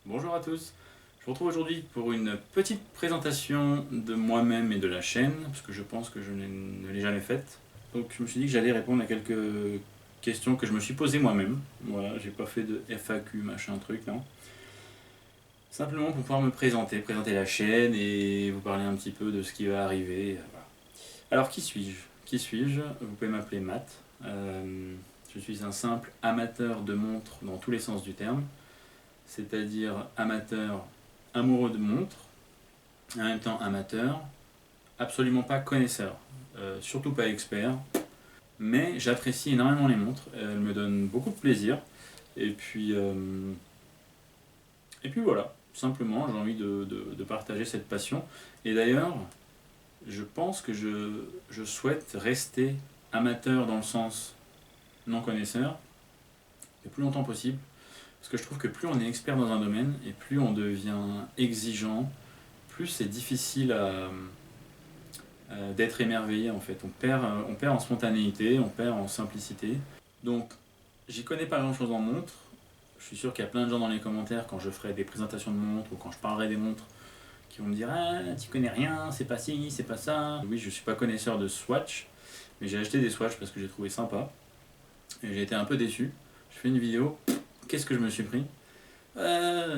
Bonjour à tous, je vous retrouve aujourd'hui pour une petite présentation de moi-même et de la chaîne, parce que je pense que je ne l'ai jamais faite. Donc je me suis dit que j'allais répondre à quelques questions que je me suis posées moi-même. Voilà, j'ai pas fait de FAQ, machin truc, non. Simplement pour pouvoir me présenter la chaîne et vous parler un petit peu de ce qui va arriver. Voilà. Alors qui suis-je? Vous pouvez m'appeler Matt. Je suis un simple amateur de montres dans tous les sens du terme, c'est-à-dire amateur amoureux de montres, en même temps amateur, absolument pas connaisseur, surtout pas expert, mais j'apprécie énormément les montres, elles me donnent beaucoup de plaisir, et puis, euh, et puis voilà, simplement j'ai envie de partager cette passion, et d'ailleurs je pense que je souhaite rester amateur dans le sens non connaisseur, le plus longtemps possible, parce que je trouve que plus on est expert dans un domaine, et plus on devient exigeant, plus c'est difficile d'être émerveillé en fait. On perd en spontanéité, on perd en simplicité. Donc j'y connais pas grand chose en montre. Je suis sûr qu'il y a plein de gens dans les commentaires quand je ferai des présentations de montres ou quand je parlerai des montres qui vont me dire ah tu connais rien, c'est pas ci, c'est pas ça. Oui, je suis pas connaisseur de Swatch, mais j'ai acheté des Swatch parce que j'ai trouvé sympa et j'ai été un peu déçu. Je fais une vidéo, qu'est-ce que je me suis pris?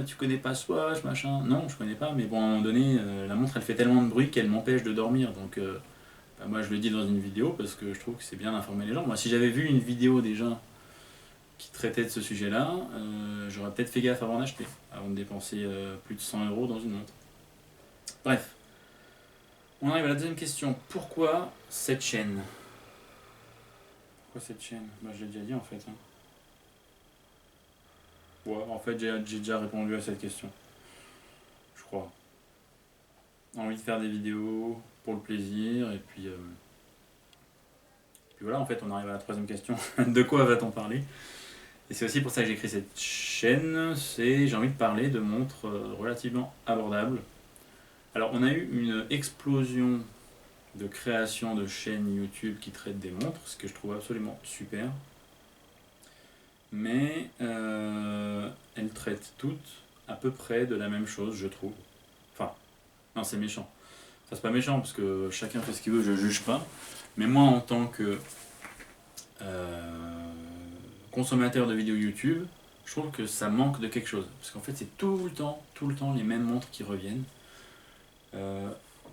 Tu connais pas Swatch, machin. Non, je connais pas, mais bon, à un moment donné, la montre elle fait tellement de bruit qu'elle m'empêche de dormir. Donc, bah, moi je le dis dans une vidéo parce que je trouve que c'est bien d'informer les gens. Moi, si j'avais vu une vidéo déjà qui traitait de ce sujet-là, j'aurais peut-être fait gaffe avant d'acheter, avant de dépenser plus de 100 € dans une montre. Bref, on arrive à la deuxième question. Pourquoi cette chaîne? Pourquoi cette chaîne? Bah, je l'ai déjà dit en fait. Hein. Ouais, en fait, j'ai déjà répondu à cette question, je crois. Envie de faire des vidéos pour le plaisir et puis voilà, en fait on arrive à la troisième question. De quoi va-t-on parler? Et c'est aussi pour ça que j'ai créé cette chaîne, c'est j'ai envie de parler de montres relativement abordables. Alors on a eu une explosion de création de chaînes YouTube qui traitent des montres, ce que je trouve absolument super. Mais elles traitent toutes à peu près de la même chose, je trouve. Enfin, non, c'est méchant. Ça, c'est pas méchant parce que chacun fait ce qu'il veut, je juge pas. Mais moi, en tant que consommateur de vidéos YouTube, je trouve que ça manque de quelque chose. Parce qu'en fait, c'est tout le temps les mêmes montres qui reviennent. Euh,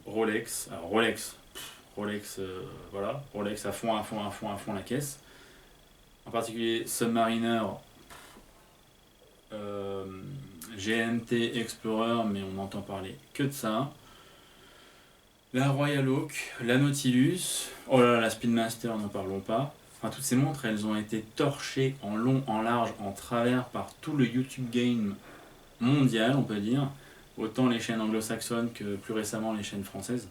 Rolex, alors Rolex, voilà, Rolex à fond, à fond la caisse. En particulier Submariner, euh, GMT Explorer, mais on n'entend parler que de ça. La Royal Oak, la Nautilus, oh là là, la Speedmaster, n'en parlons pas. Enfin, toutes ces montres, elles ont été torchées en long, en large, en travers par tout le YouTube game mondial, on peut dire. Autant les chaînes anglo-saxonnes que plus récemment les chaînes françaises.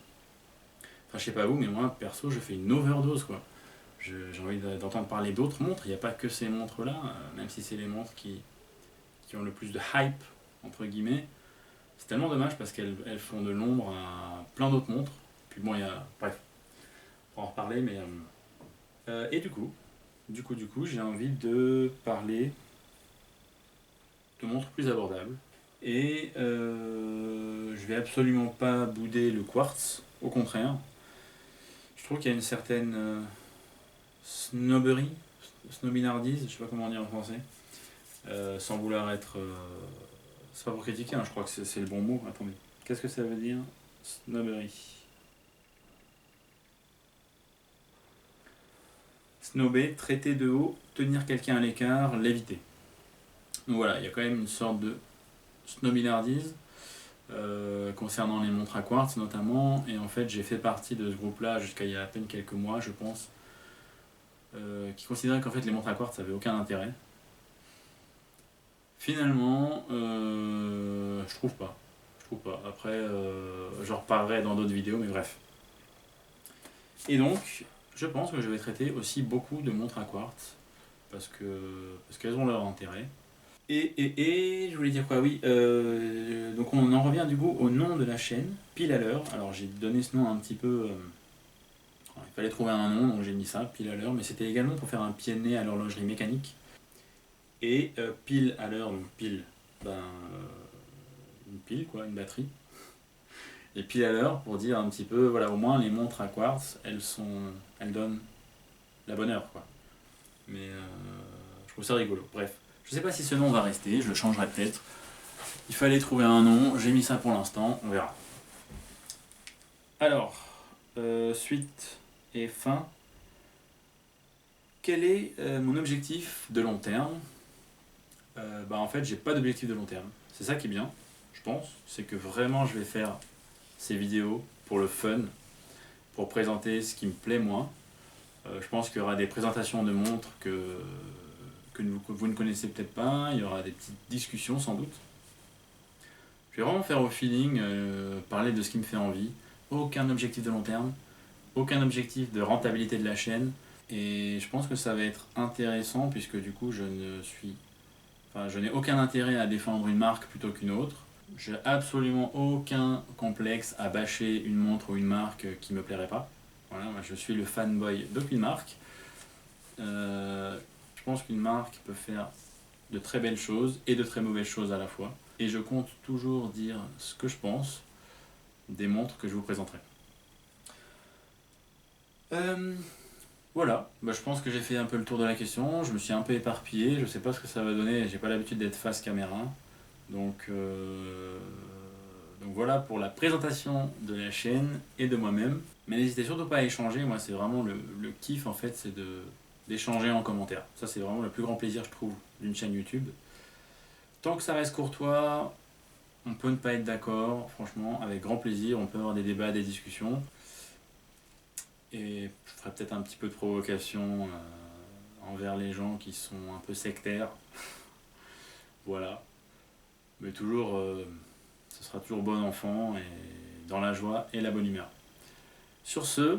Enfin, je sais pas vous, mais moi, perso, je fais une overdose, quoi. J'ai envie d'entendre parler d'autres montres. Il n'y a pas que ces montres-là, même si c'est les montres qui ont le plus de hype, entre guillemets. C'est tellement dommage parce qu'elles font de l'ombre à plein d'autres montres. Puis bon, il y a. Bref, on va en reparler, mais. Et du coup, j'ai envie de parler de montres plus abordables. Et je vais absolument pas bouder le quartz, au contraire. Je trouve qu'il y a une certaine snobberie, snobinardise, je sais pas comment dire en français, sans vouloir être. C'est pas pour critiquer, hein, je crois que c'est le bon mot. Attendez, qu'est-ce que ça veut dire? Snobberie. Snobber, traiter de haut, tenir quelqu'un à l'écart, l'éviter. Donc voilà, il y a quand même une sorte de snobinardise concernant les montres à quartz notamment. Et en fait, j'ai fait partie de ce groupe-là jusqu'à il y a à peine quelques mois, je pense, qui considérait qu'en fait les montres à quartz n'avaient aucun intérêt. Finalement, je trouve pas. Je trouve pas. Après, j'en reparlerai dans d'autres vidéos, mais bref. Et donc, je pense que je vais traiter aussi beaucoup de montres à quartz parce qu'elles ont leur intérêt. Et je voulais dire quoi? Oui, donc on en revient du coup au nom de la chaîne, pile à l'heure. Alors j'ai donné ce nom un petit peu. Il fallait trouver un nom, donc j'ai mis ça, pile à l'heure, mais c'était également pour faire un pied de nez à l'horlogerie mécanique. Et pile à l'heure, donc pile, ben, pile, quoi, une batterie. Et pile à l'heure pour dire un petit peu, voilà, au moins les montres à quartz, elles donnent la bonne heure, quoi. Mais je trouve ça rigolo. Bref, je sais pas si ce nom va rester, je le changerai peut-être. Il fallait trouver un nom, j'ai mis ça pour l'instant, on verra. Alors, suite et fin. Quel est mon objectif de long terme? En fait, j'ai pas d'objectif de long terme. C'est ça qui est bien, je pense. C'est que vraiment, je vais faire ces vidéos pour le fun, pour présenter ce qui me plaît moi. Je pense qu'il y aura des présentations de montres que vous ne connaissez peut-être pas. Il y aura des petites discussions sans doute. Je vais vraiment faire au feeling, parler de ce qui me fait envie. Aucun objectif de long terme, aucun objectif de rentabilité de la chaîne. Et je pense que ça va être intéressant puisque du coup je n'ai aucun intérêt à défendre une marque plutôt qu'une autre. J'ai absolument aucun complexe à bâcher une montre ou une marque qui me plairait pas. Voilà, moi je suis le fanboy d'aucune marque. Je pense qu'une marque peut faire de très belles choses et de très mauvaises choses à la fois. Et je compte toujours dire ce que je pense des montres que je vous présenterai. Voilà, je pense que j'ai fait un peu le tour de la question, je me suis un peu éparpillé, je sais pas ce que ça va donner, j'ai pas l'habitude d'être face caméra. Donc voilà pour la présentation de la chaîne et de moi-même. Mais n'hésitez surtout pas à échanger, moi c'est vraiment le kiff en fait, c'est d'échanger en commentaire. Ça c'est vraiment le plus grand plaisir je trouve d'une chaîne YouTube. Tant que ça reste courtois, on peut ne pas être d'accord, franchement, avec grand plaisir, on peut avoir des débats, des discussions. Et je ferai peut-être un petit peu de provocation envers les gens qui sont un peu sectaires. Voilà. Mais toujours, ce sera toujours bon enfant et dans la joie et la bonne humeur. Sur ce,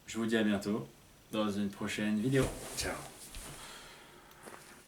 je vous dis à bientôt dans une prochaine vidéo. Ciao.